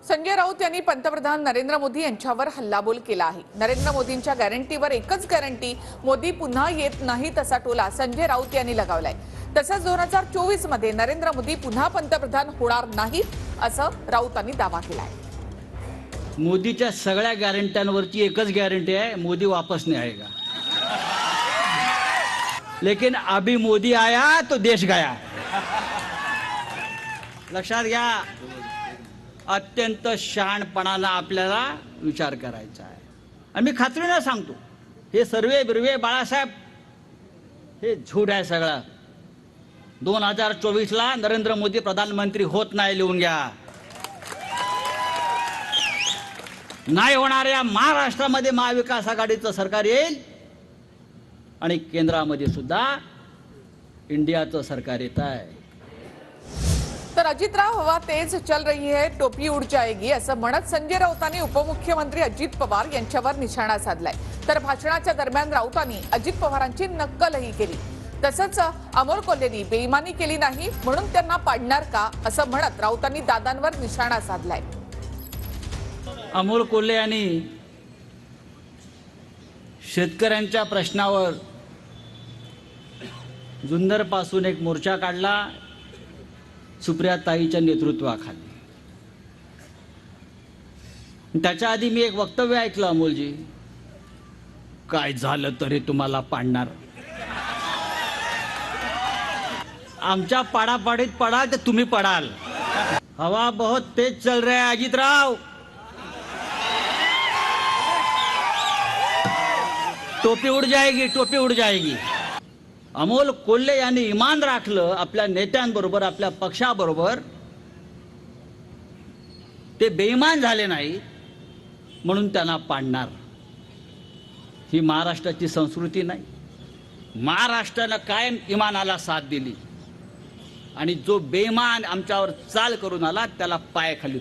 संजय राऊत यांनी पंतप्रधान नरेंद्र मोदी यांच्यावर हल्लाबोल केला आहे। नरेंद्र मोदींच्या गॅरंटीवर एकच गॅरंटी, मोदी पुन्हा येत नाही तसा टोला संजय राऊत यांनी लगावलाय। तसंच 2024 मध्ये नरेंद्र मोदी पुन्हा पंतप्रधान होणार नाहीत असं राऊतांनी दावा केलाय। मोदीच्या सगळ्या गॅरंट्यांवरची एकच गॅरंटी आहे, मोदी वापस नहीं आएगा। लेकिन अभी मोदी आया तो देश गया। लक्षात घ्या, अत्यंत शहाणपणाने आपल्याला विचार करायचा आहे। आणि मी खात्रीने सांगतो, हे सर्वे बिर्वे बाळासाहेब हे झूट आहे सगळं। 2024 ला नरेंद्र मोदी प्रधानमंत्री होत नाही, लिहून घ्या। नाही होणार। या महाराष्ट्रामध्ये महाविकास आघाडीचं सरकार येईल आणि केंद्रामध्ये सुद्धा इंडियाचं सरकार येत आहे। तर अजितराव, हवा तेज चल रही है, टोपी उड़ जाएगी असं म्हणत संजय राऊतांनी उपमुख्यमंत्री अजित पवार यांच्यावर निशाणा साधलाय। तर भाषणाच्या दरम्यान राऊतांनी अजित पवारांची नक्कलही केली। तसंच अमोल कोल्हेंनी बेईमानी केली नाही म्हणून त्यांना पाडणार का असं म्हणत राऊतांनी दादांवर निशाणा साधलाय। अमोल कोल्हे यांनी शेतकऱ्यांच्या प्रश्नावर जुन्नर पासून एक मोर्चा काढला सुप्रियाताईच्या नेतृत्वाखाली। त्याच्या आधी मी एक वक्तव्य ऐकलं अमोलजी, काय झालं तरी तुम्हाला पाडणार। आमच्या पाडापाडीत पडाल तर तुम्ही पडाल। हवा बहुत तेज चल रहा है अजितराव, टोपी उड़ जाएगी, टोपी उड़ जाएगी। अमोल कोल्हे यांनी इमान राखलं आपल्या नेत्यांबरोबर, आपल्या पक्षाबरोबर। ते बेईमान झाले नाही म्हणून त्यांना पाडणार, ही महाराष्ट्राची संस्कृती नाही। महाराष्ट्रानं कायम इमानाला साथ दिली आणि जो बेईमान आमच्यावर चाल करून आला त्याला पायाखाली